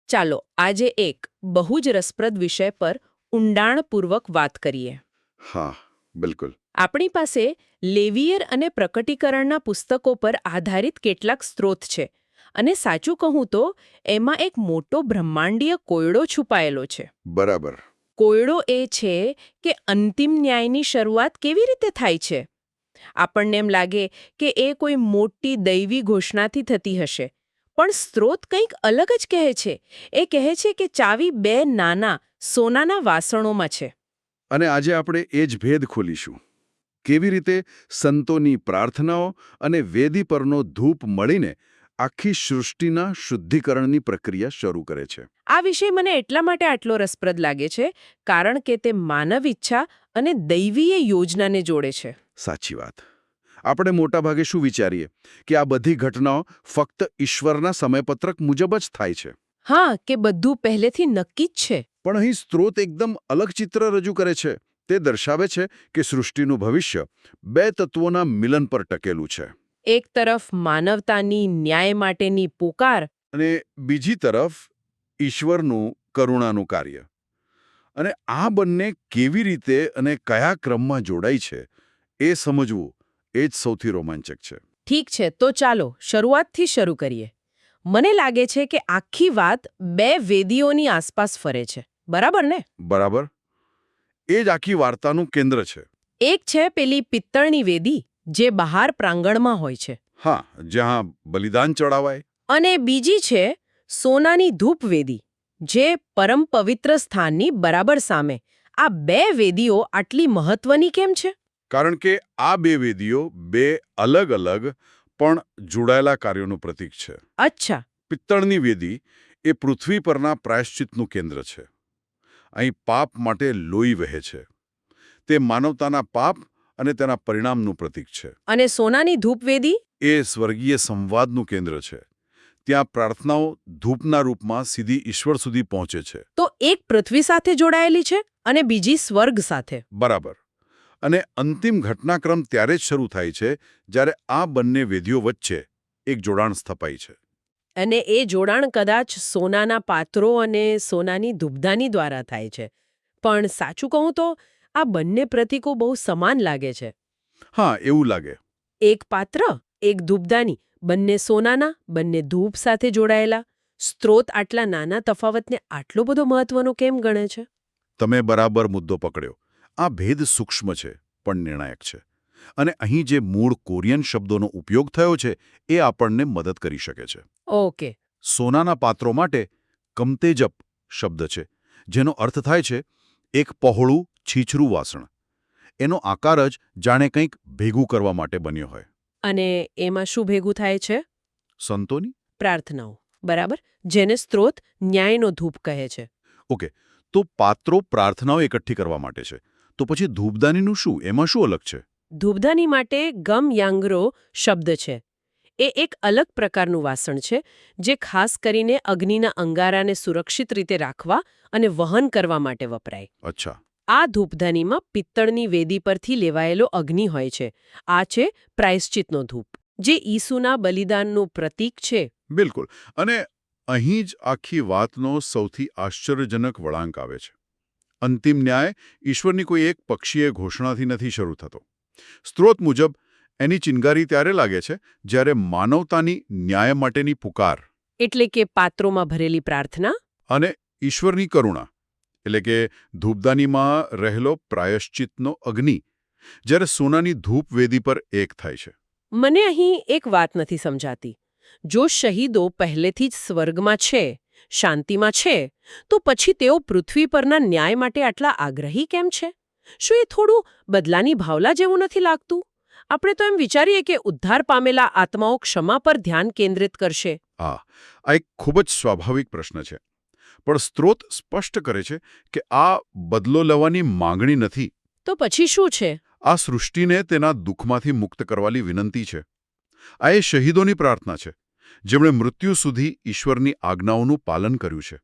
ચાલો આજે એક બહુ જ રસપ્રદ વિષય પર ઊંડાણપૂર્વક વાત કરીએ. હા, બિલકુલ. આપણી પાસે લેવિયર અને પ્રકટીકરણના પુસ્તકો પર આધારિત કેટલાક સ્ત્રોત છે અને સાચું કહું તો એમાં એક મોટો બ્રહ્માંડીય કોયડો છુપાયેલો છે. બરાબર. કોયડો એ છે કે અંતિમ ન્યાયની શરૂઆત કેવી રીતે થાય છે. આપણને એમ લાગે કે એ કોઈ મોટી દૈવી ઘોષણાથી થતી હશે, પણ સ્ત્રોત કંઈક અલગ જ કહે છે. એ કહે છે કે ચાવી બે નાના સોનાના વાસણોમાં છે. અને આજે આપણે એ જ ભેદ ખોલીશું. કેવી રીતે સંતોની પ્રાર્થનાઓ અને વેદી પરનો ધૂપ મળીને આખી સૃષ્ટિના શુદ્ધિકરણની પ્રક્રિયા શરૂ કરે છે. આ વિષય મને એટલા માટે આટલો રસપ્રદ લાગે છે કારણ કે તે માનવ ઈચ્છા અને દૈવીય યોજનાને જોડે છે. સાચી વાત. આપણે મોટાભાગે શું વિચારીએ કે આ બધી ઘટનાઓ ફક્ત ઈશ્વરના સમયપત્રક મુજબ જ થાય છે. હા, કે બધું પહેલેથી નક્કી જ છે. પણ અહીં સ્ત્રોત એકદમ અલગ ચિત્ર રજૂ કરે છે. તે દર્શાવે છે કે સૃષ્ટિનું ભવિષ્ય બે તત્વોના મિલન પર ટકેલું છે. એક તરફ માનવતાની ન્યાય માટેની પુકાર અને બીજી તરફ ઈશ્વરનું કરુણાનું કાર્ય. અને આ બંને કેવી રીતે અને કયા ક્રમમાં જોડાય છે એ સમજવું એ જ સૌથી રોમાંચક છે. ઠીક છે, તો ચાલો શરૂઆતથી શરૂ કરીએ. મને લાગે છે કે આખી વાત બે વેદીઓની આસપાસ ફરે છે, બરાબર ને? બરાબર. એ જ આખી વાર્તાનું કેન્દ્ર છે. એક છે પેલી પિત્તળની વેદી જે બહાર પ્રાંગણમાં હોય છે. હા, જ્યાં બલિદાન ચડાવાય. અને બીજી છે સોનાની ધૂપ વેદી જે પરમ પવિત્ર સ્થાનની બરાબર સામે. આ બે વેદીઓ આટલી મહત્વની કેમ છે? કારણ કે આ બે વેદીઓ બે અલગ અલગ પણ જોડાયેલા કાર્યોનું પ્રતીક છે. અચ્છા. પિત્તળની વેદી એ પૃથ્વી પરના પ્રાયશ્ચિતનું કેન્દ્ર છે. અહીં પાપ માટે લોહી વહે છે. તે માનવતાના પાપ અને તેના પરિણામનું પ્રતીક છે. અને સોનાની ધૂપ વેદી? એ સ્વર્ગીય સંવાદનું કેન્દ્ર છે. ત્યાં પ્રાર્થનાઓ ધૂપના રૂપમાં સીધી ઈશ્વર સુધી પહોંચે છે. તો એક પૃથ્વી સાથે જોડાયેલી છે અને બીજી સ્વર્ગ સાથે. બરાબર. અને અંતિમ ઘટનાક્રમ ત્યારે જ શરૂ થાય છે જ્યારે આ બંને વેદીઓ વચ્ચે એક જોડાણ સ્થપાય છે. અને એ જોડાણ કદાચ સોનાના પાત્રો અને સોનાની ધૂપદાની દ્વારા થાય છે. પણ સાચું કહું તો આ બંને પ્રતીકો બહુ સમાન લાગે છે. હા, એવું લાગે. એક પાત્ર, એક ધૂપદાની, બંને સોનાના, બંને ધૂપ સાથે જોડાયેલા. સ્ત્રોત આટલા નાના તફાવતને આટલો બધો મહત્વનો કેમ ગણે છે? તમે બરાબર મુદ્દો પકડ્યો. આ ભેદ સૂક્ષ્મ છે પણ નિર્ણાયક છે. અને અહીં જે મૂળ કોરિયન શબ્દોનો ઉપયોગ થયો છે એ આપણને મદદ કરી શકે છે. ઓકે. સોનાના પાત્રો માટે કમતેજપ શબ્દ છે, જેનો અર્થ થાય છે એક પહોળું છીછરું વાસણ. એનો આકાર જ જાણે કંઈક ભેગું કરવા માટે બન્યો હોય. અને એમાં શું ભેગું થાય છે? સંતોની પ્રાર્થનાઓ, બરાબર, જેને સ્ત્રોત ન્યાયનો ધૂપ કહે છે. ઓકે. તો પાત્રો પ્રાર્થનાઓ એકઠી કરવા માટે છે. તો પછી ધૂપદાનીનું શું? એમાં શું અલગ છે? ધૂપદાની માટે ગમ યાંગરો શબ્દ છે. એ એક અલગ પ્રકારનું વાસણ છે જે ખાસ કરીને અગ્નિના અંગારાને સુરક્ષિત રીતે રાખવા અને વહન કરવા માટે વપરાય. અચ્છા. આ ધૂપદાનીમાં પિત્તળની વેદી પરથી લેવાયેલો અગ્નિ હોય છે. આ છે પ્રાયશ્ચિતનો ધૂપ, જે ઈસુના બલિદાનનું પ્રતીક છે. બિલકુલ. અને અહીં જ આખી વાતનો સૌથી આશ્ચર્યજનક વળાંક આવે છે. અંતિમ ન્યાય ઈશ્વરની કોઈ એક પક્ષીય ઘોષણાથી નથી શરૂ થતો. સ્ત્રોત મુજબ એની ચિનગારી ત્યારે લાગે છે જ્યારે માનવતાની ન્યાય માટેની પુકાર, એટલે કે પાત્રોમાં ભરેલી પ્રાર્થના અને ઈશ્વરની કરુણા, એટલે કે ધૂપદાનીમાં રહેલો પ્રાયશ્ચિતનો અગ્નિ, જ્યારે સોનાની ધૂપ વેદી પર એક થાય છે. મને અહીં એક વાત નથી સમજાતી. જો શહીદો પહેલેથી જ સ્વર્ગમાં છે, શાંતિમાં છે, તો પછી તેઓ પૃથ્વી પરના ન્યાય માટે આટલા આગ્રહી કેમ છે? શું એ થોડું બદલાની ભાવલા જેવું નથી લાગતું? આપણે તો એમ વિચારીએ કે ઉદ્ધાર પામેલા આત્માઓ ક્ષમા પર ધ્યાન કેન્દ્રિત કરશે. આ એક ખૂબ જ સ્વાભાવિક પ્રશ્ન છે. પણ સ્ત્રોત સ્પષ્ટ કરે છે કે આ બદલો લેવાની માંગણી નથી. તો પછી શું છે? આ સૃષ્ટિને તેના દુઃખમાંથી મુક્ત કરવાની વિનંતી છે. આ એ શહીદોની પ્રાર્થના છે, જેમણે મૃત્યુ સુધી ઈશ્વરની આજ્ઞાઓનું પાલન કર્યું છે.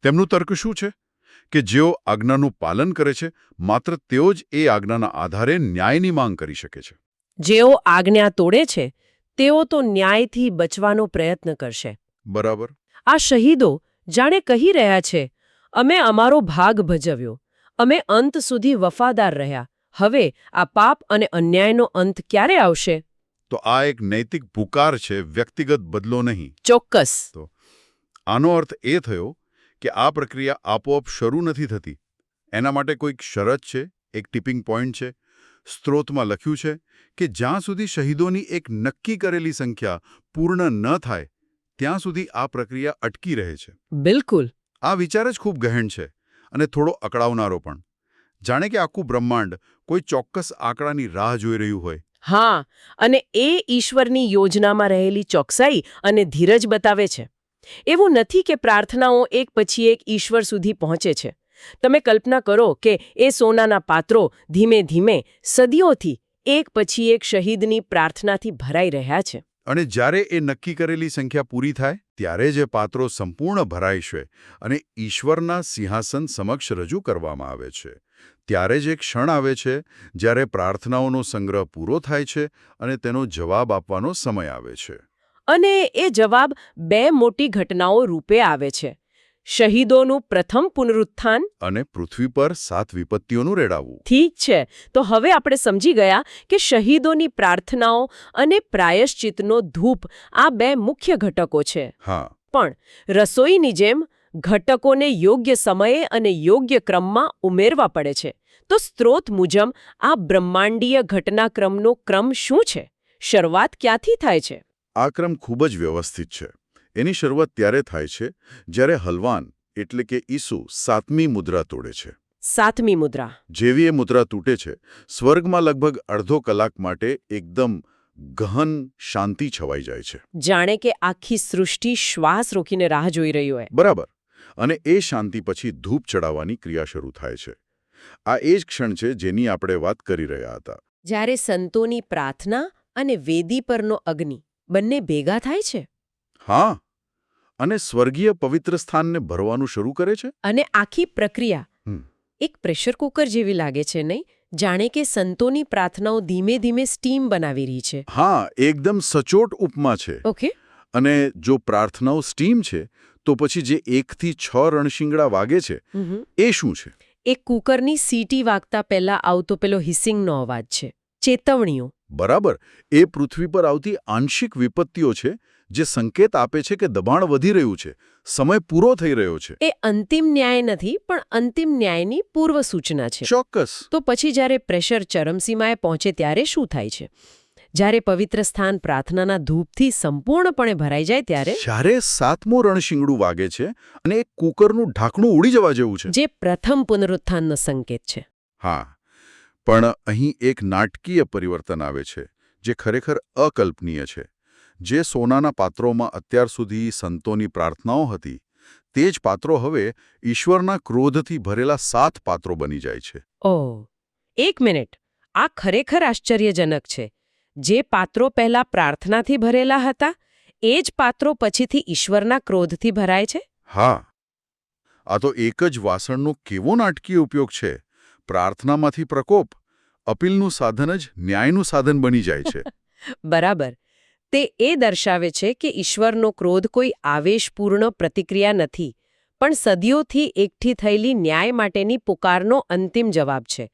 તેમનું તર્ક શું છે? કે જેઓ આજ્ઞાનું પાલન કરે છે, માત્ર તેઓ જ એ આજ્ઞાના આધારે ન્યાયની માંગ કરી શકે છે. જેઓ આજ્ઞા તોડે છે, તેઓ તો ન્યાયથી બચવાનો પ્રયત્ન કરશે. બરાબર. આ શહીદો જાણે કહી રહ્યા છે, અમે અમારો ભાગ ભજવ્યો, અમે અંત સુધી વફાદાર રહ્યા, હવે આ પાપ અને અન્યાયનો અંત ક્યારે આવશે? તો આ એક નૈતિક પુકાર છે, વ્યક્તિગત બદલો નહીં. ચોક્કસ. આનો અર્થ એ થયો કે આ પ્રક્રિયા આપોઆપ શરૂ નથી થતી. એના માટે કોઈક શરત છે, એક ટિપિંગ પોઈન્ટ છે. સ્ત્રોતમાં લખ્યું છે કે જ્યાં સુધી શહીદોની એક નક્કી કરેલી સંખ્યા પૂર્ણ ન થાય ત્યાં સુધી આ પ્રક્રિયા અટકી રહે છે. બિલકુલ. આ વિચાર જ ખૂબ ગહેણ છે અને થોડો અકળાવનારો પણ. જાણે કે આખું બ્રહ્માંડ કોઈ ચોક્કસ આંકડાની રાહ જોઈ રહ્યું હોય. હા, અને એ ઈશ્વરની યોજનામાં રહેલી ચોકસાઈ અને ધીરજ બતાવે છે. એવું નથી કે પ્રાર્થનાઓ એક પછી એક ઈશ્વર સુધી પહોંચે છે. તમે કલ્પના કરો કે એ સોનાના પાત્રો ધીમે ધીમે સદીઓથી એક પછી એક શહીદની પ્રાર્થનાથી ભરાઈ રહ્યા છે. અને જ્યારે એ નક્કી કરેલી સંખ્યા પૂરી થાય ત્યારે જ એ પાત્રો સંપૂર્ણ ભરાય છે અને ઈશ્વરના સિંહાસન સમક્ષ રજૂ કરવામાં આવે છે. ત્યારે જ એક ક્ષણ આવે છે જ્યારે પ્રાર્થનાઓનો સંગ્રહ પૂરો થાય છે અને તેનો જવાબ આપવાનો સમય આવે છે. અને એ જવાબ બે મોટી ઘટનાઓ રૂપે આવે છે. શહીદોનું પ્રથમ પુનરુત્થાન અને પૃથ્વી પર 7 વિપત્તિઓનું રેડાવવું. ઠીક છે, તો હવે આપણે સમજી ગયા કે શહીદોની પ્રાર્થનાઓ અને પ્રાયશ્ચિતનો ધૂપ આ બે મુખ્ય ઘટકો છે. હા. પણ રસોઈની જેમ ઘટકોને યોગ્ય સમયે અને યોગ્ય ક્રમમાં ઉમેરવા પડે છે. તો સ્ત્રોત મુજબ આ બ્રહ્માંડીય ઘટનાક્રમનો ક્રમ શું છે? શરૂઆત ક્યાંથી થાય છે? આ ક્રમ ખૂબ જ વ્યવસ્થિત છે. એની શરૂઆત ત્યારે થાય છે જ્યારે હલવાન એટલે કે ઈસુ 7મી મુદ્રા તોડે છે. 7મી મુદ્રા. જેવી એ મુદ્રા તૂટે છે, સ્વર્ગમાં લગભગ અડધો કલાક માટે એકદમ ગહન શાંતિ છવાઈ જાય છે. જાણે કે આખી સૃષ્ટિ શ્વાસ રોકીને રાહ જોઈ રહી હોય. બરાબર. અને એ શાંતિ પછી ધૂપ ચડાવવાની ક્રિયા શરૂ થાય છે. આ એ જ ક્ષણ છે જેની આપણે વાત કરી રહ્યા હતા. જ્યારે સંતોની પ્રાર્થના અને વેદી પરનો અગ્નિ બંને ભેગા થાય છે. હા, અને સ્વર્ગીય પવિત્ર સ્થાનને ભરવાનું શરૂ કરે છે. અને આખી પ્રક્રિયા એક પ્રેશર કુકર જેવી લાગે છે, નહીં? જાણે કે સંતોની પ્રાર્થનાઓ ધીમે ધીમે સ્ટીમ બનાવી રહી છે. હા, એકદમ સચોટ ઉપમા છે. ઓકે. અને જો પ્રાર્થનાઓ સ્ટીમ છે તો પછી જે 1 થી 6 રણશિંગડા વાગે છે એ શું છે? એ કુકરની સીટી વાગતા પહેલા આવતો પેલો હિસિંગનો અવાજ છે. ચેતવણીઓ. બરાબર. એ પૃથ્વી પર આવતી આંશિક વિપત્તિઓ છે જે સંકેત આપે છે કે દબાણ વધી રહ્યું છે, સમય પૂરો થઈ રહ્યો છે. એ અંતિમ ન્યાય નથી, પણ અંતિમ ન્યાયની પૂર્વ સૂચના છે. ચોક્કસ. તો પછી જ્યારે પ્રેશર ચરમસીમાએ પહોંચે ત્યારે શું થાય છે? જ્યારે પવિત્ર સ્થાન પ્રાર્થનાના ધૂપથી સંપૂર્ણપણે ભરાઈ જાય ત્યારે 7મો રણશિંગડું વાગે છે અને એક કુકરનું ઢાંકણું ઉડી જવા જેવું છે. જે પ્રથમ પુનરુત્થાનનો સંકેત છે. હા, પણ અહીં એક નાટકીય પરિવર્તન આવે છે જે ખરેખર અકલ્પનીય છે. જે સોનાના પાત્રોમાં અત્યાર સુધી સંતોની પ્રાર્થનાઓ હતી, તે જ પાત્રો હવે ઈશ્વરના ક્રોધથી ભરેલા 7 પાત્રો બની જાય છે. ઓહ, એક મિનિટ. આ ખરેખર આશ્ચર્યજનક છે. જે પાત્રો પહેલા પ્રાર્થનાથી ભરેલા હતા, એ જ પાત્રો પછીથી ઈશ્વરના ક્રોધથી ભરાય છે. હા, આ તો એક જ વાસણનો કેવો નાટકીય ઉપયોગ છે. પ્રાર્થનામાંથી પ્રકોપ, અપીલનું સાધન જ ન્યાયનું સાધન બની જાય છે. બરાબર. તે એ દર્શાવે છે કે ઈશ્વરનો ક્રોધ કોઈ આવેશપૂર્ણ પ્રતિક્રિયા નથી, પણ સદીઓથી એકઠી થયેલી ન્યાય માટેની પુકારનો અંતિમ જવાબ છે.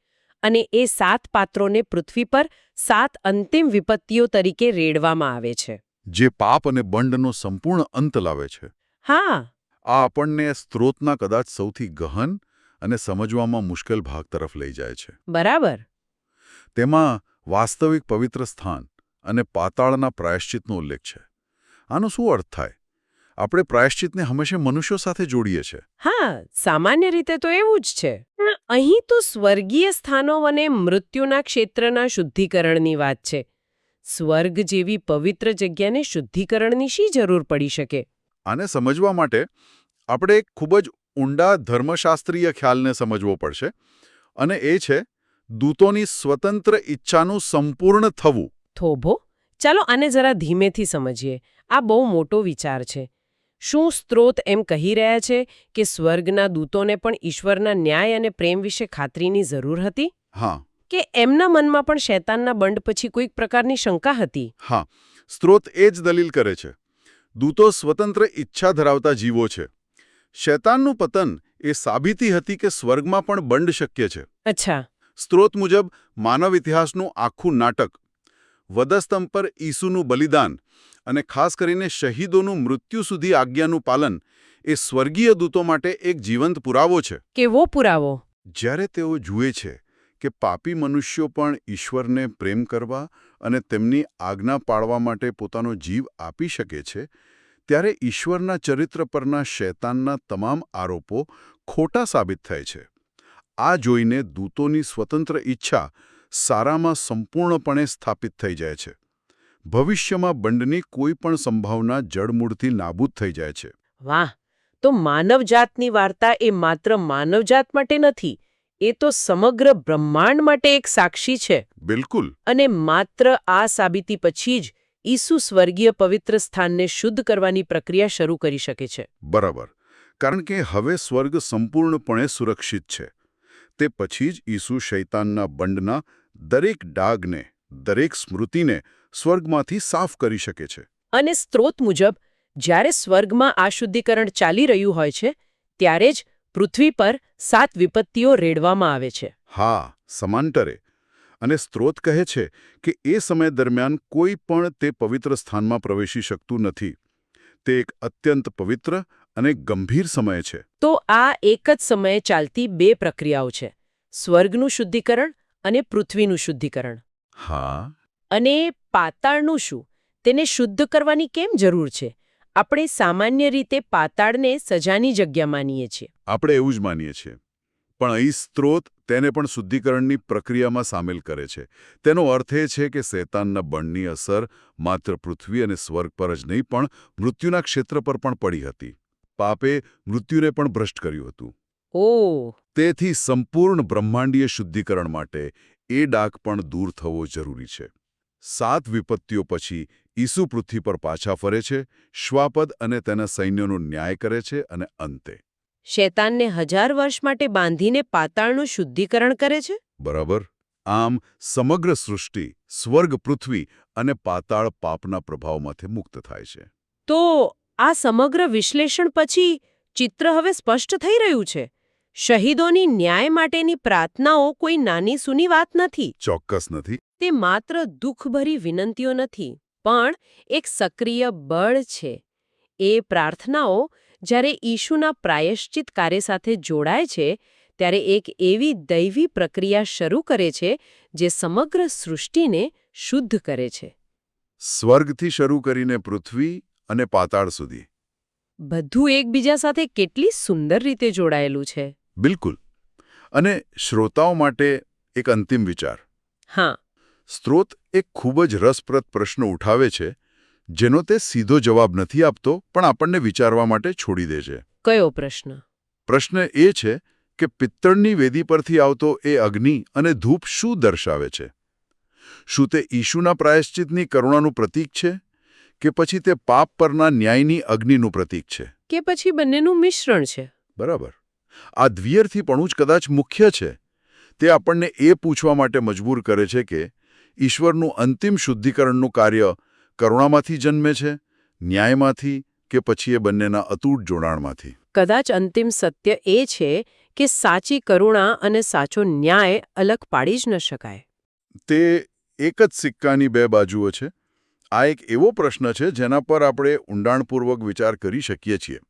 અને એ 7 પાત્રોને પૃથ્વી પર 7 અંતિમ વિપત્તિઓ તરીકે રેડવામાં આવે છે. જે પાપ અને બંડનો સંપૂર્ણ અંત લાવે છે. હા. આ આપણને સ્ત્રોતના કદાચ સૌથી ગહન અને સમજવામાં મુશ્કેલ ભાગ તરફ લઈ જાય છે. બરાબર. તેમાં વાસ્તવિક પવિત્ર સ્થાન અને પાતાળના પ્રાયશ્ચિતનો ઉલ્લેખ છે. આનો શું અર્થ થાય? આપણે પ્રાયશ્ચિતને હંમેશા મનુષ્યો સાથે જોડીએ છીએ. હા, સામાન્ય રીતે તો એવું જ છે. અહીં તો સ્વર્ગીય સ્થાનો અને મૃત્યુના ક્ષેત્રના શુદ્ધિકરણની વાત છે. સ્વર્ગ જેવી પવિત્ર જગ્યાને શુદ્ધિકરણની શી જરૂર પડી શકે? આને સમજવા માટે આપણે એક ખૂબ જ ઊંડા ધર્મશાસ્ત્રીય ખ્યાલને સમજવો પડશે, અને એ છે દૂતોની સ્વતંત્ર ઈચ્છાનું સંપૂર્ણ થવું. થોભો. ચાલો આને જરા ધીમેથી સમજીએ. આ બહુ મોટો વિચાર છે. શું સ્ત્રોત એમ કહી રહ્યા છે કે સ્વર્ગના દૂતોને પણ ઈશ્વરના ન્યાય અને પ્રેમ વિશે ખાતરીની જરૂર હતી? હા. કે એમના મનમાં પણ શૈતાનના બંડ પછી કોઈક પ્રકારની શંકા હતી? હા, સ્ત્રોત એ જ દલીલ કરે છે. દૂતો સ્વતંત્ર ઈચ્છા ધરાવતા જીવો છે. શૈતાનનું પતન એ સાબિતી હતી કે સ્વર્ગમાં પણ બંડ શક્ય છે. અચ્છા. સ્ત્રોત મુજબ માનવ ઇતિહાસનું આખું નાટક, વધસ્તંભ પર ઈસુનું બલિદાન અને ખાસ કરીને શહીદોનું મૃત્યુ સુધી આજ્ઞાનું પાલન એ સ્વર્ગીય દૂતો માટે એક જીવંત પુરાવો છે. કેવો પુરાવો? જ્યારે તેઓ જુએ છે કે પાપી મનુષ્યો પણ ઈશ્વરને પ્રેમ કરવા અને તેમની આજ્ઞા પાળવા માટે પોતાનો જીવ આપી શકે છે, ત્યારે ઈશ્વરના ચરિત્ર પરના શૈતાનના તમામ આરોપો ખોટા સાબિત થાય છે. આ જોઈને દૂતોની સ્વતંત્ર ઈચ્છા સારામાં સંપૂર્ણપણે સ્થાપિત થઈ જાય છે. ભવિષ્યમાં બંડની કોઈ પણ સંભાવના જડમૂળથી નાબૂદ થઈ જાય છે. વાહ! તો માનવજાતની વાર્તા એ માત્ર માનવજાત માટે નથી, એ તો સમગ્ર બ્રહ્માંડ માટે એક સાક્ષી છે. બિલકુલ. અને માત્ર આ સાબિતી પછી જ ઈસુ સ્વર્ગીય પવિત્ર સ્થાનને શુદ્ધ કરવાની પ્રક્રિયા શરૂ કરી શકે છે. બરાબર. કારણ કે હવે સ્વર્ગ સંપૂર્ણપણે સુરક્ષિત છે. તે પછી જ ઈસુ શૈતાનના બંડના દરેક ડાઘને, દરેક સ્મૃતિને સ્વર્ગમાંથી સાફ કરી શકે છે. અને સ્ત્રોત મુજબ જ્યારે સ્વર્ગમાં આ શુદ્ધિકરણ ચાલી રહ્યું હોય છે, ત્યારે જ પૃથ્વી પર 7 વિપત્તિઓ રેડવામાં આવે છે. હા, સમાંતરે. અને સ્ત્રોત કહે છે કે એ સમય દરમિયાન કોઈ પણ તે પવિત્ર સ્થાનમાં પ્રવેશી શકતું નથી. તે એક અત્યંત પવિત્ર અને ગંભીર સમય છે. તો આ એક જ સમયે ચાલતી 2 પ્રક્રિયાઓ છે: સ્વર્ગનું શુદ્ધિકરણ અને પૃથ્વીનું શુદ્ધિકરણ. હા. અને પાતાળનું શું? તેને શુદ્ધ કરવાની કેમ જરૂર છે? આપણે સામાન્ય રીતે પાતાળને સજાની જગ્યા માનીએ છીએ. આપણે એવું જ માનીએ છીએ. પણ અહીં સ્ત્રોત તેને પણ શુદ્ધિકરણની પ્રક્રિયામાં સામેલ કરે છે. તેનો અર્થ એ છે કે શૈતાનના બંડની અસર માત્ર પૃથ્વી અને સ્વર્ગ પર જ નહીં, પણ મૃત્યુના ક્ષેત્ર પર પણ પડી હતી. પાપે મૃત્યુને પણ ભ્રષ્ટ કર્યું હતું. ઓહ! તેથી સંપૂર્ણ બ્રહ્માંડીય શુદ્ધિકરણ માટે એ ડાઘ પણ દૂર થવો જરૂરી છે. 7 વિપત્તિઓ પછી ઈસુ પૃથ્વી પર પાછા ફરે છે, શ્વાપદ અને તેના સૈન્યનો ન્યાય કરે છે અને અંતે શૈતાનને 1000 વર્ષ માટે બાંધીને પાતાળનું શુદ્ધિકરણ કરે છે? બરાબર. આમ સમગ્ર સૃષ્ટિ, સ્વર્ગ, પૃથ્વી અને પાતાળ પાપના પ્રભાવમાંથી મુક્ત થાય છે. તો આ સમગ્ર વિશ્લેષણ પછી ચિત્ર હવે સ્પષ્ટ થઈ રહ્યું છે. શહીદોની ન્યાય માટેની પ્રાર્થનાઓ કોઈ નાની સૂની વાત નથી. ચોક્કસ નથી. તે માત્ર દુઃખભરી વિનંતીઓ નથી, પણ એક સક્રિય બળ છે. એ પ્રાર્થનાઓ જ્યારે ઈશુના પ્રાયશ્ચિત કાર્ય સાથે જોડાય છે, ત્યારે એક એવી દૈવી પ્રક્રિયા શરૂ કરે છે જે સમગ્ર સૃષ્ટિને શુદ્ધ કરે છે. સ્વર્ગથી શરૂ કરીને પૃથ્વી અને પાતાળ સુધી બધું એકબીજા સાથે કેટલી સુંદર રીતે જોડાયેલું છે. બિલકુલ. અને શ્રોતાઓ માટે એક અંતિમ વિચાર. હા. સ્ત્રોત એક ખૂબ જ રસપ્રદ પ્રશ્ન ઉઠાવે છે, જેનો તે સીધો જવાબ નથી આપતો, પણ આપણને વિચારવા માટે છોડી દે છે. કયો પ્રશ્ન? પ્રશ્ન એ છે કે પિત્તળની વેદી પરથી આવતો એ અગ્નિ અને ધૂપ શું દર્શાવે છે? શું તે ઈશુના પ્રાયશ્ચિતની કરુણાનું પ્રતીક છે, કે પછી તે પાપ પરના ન્યાયની અગ્નિનું પ્રતીક છે? કે પછી બંનેનું મિશ્રણ છે? બરાબર. આ દ્વિઅર્થીપણું જ કદાચ મુખ્ય છે. તે આપણને એ પૂછવા માટે મજબૂર કરે છે કે ઈશ્વરનું અંતિમ શુદ્ધિકરણનું કાર્ય કરુણામાંથી જન્મે છે, ન્યાયમાંથી, કે પછી એ બંનેના અતૂટ જોડાણમાંથી? કદાચ અંતિમ સત્ય એ છે કે સાચી કરુણા અને સાચો ન્યાય અલગ પાડી જ ન શકાય. તે એક જ સિક્કાની 2 બાજુઓ છે. આ એક એવો પ્રશ્ન છે જેના પર આપણે ઊંડાણપૂર્વક વિચાર કરી શકીએ છીએ.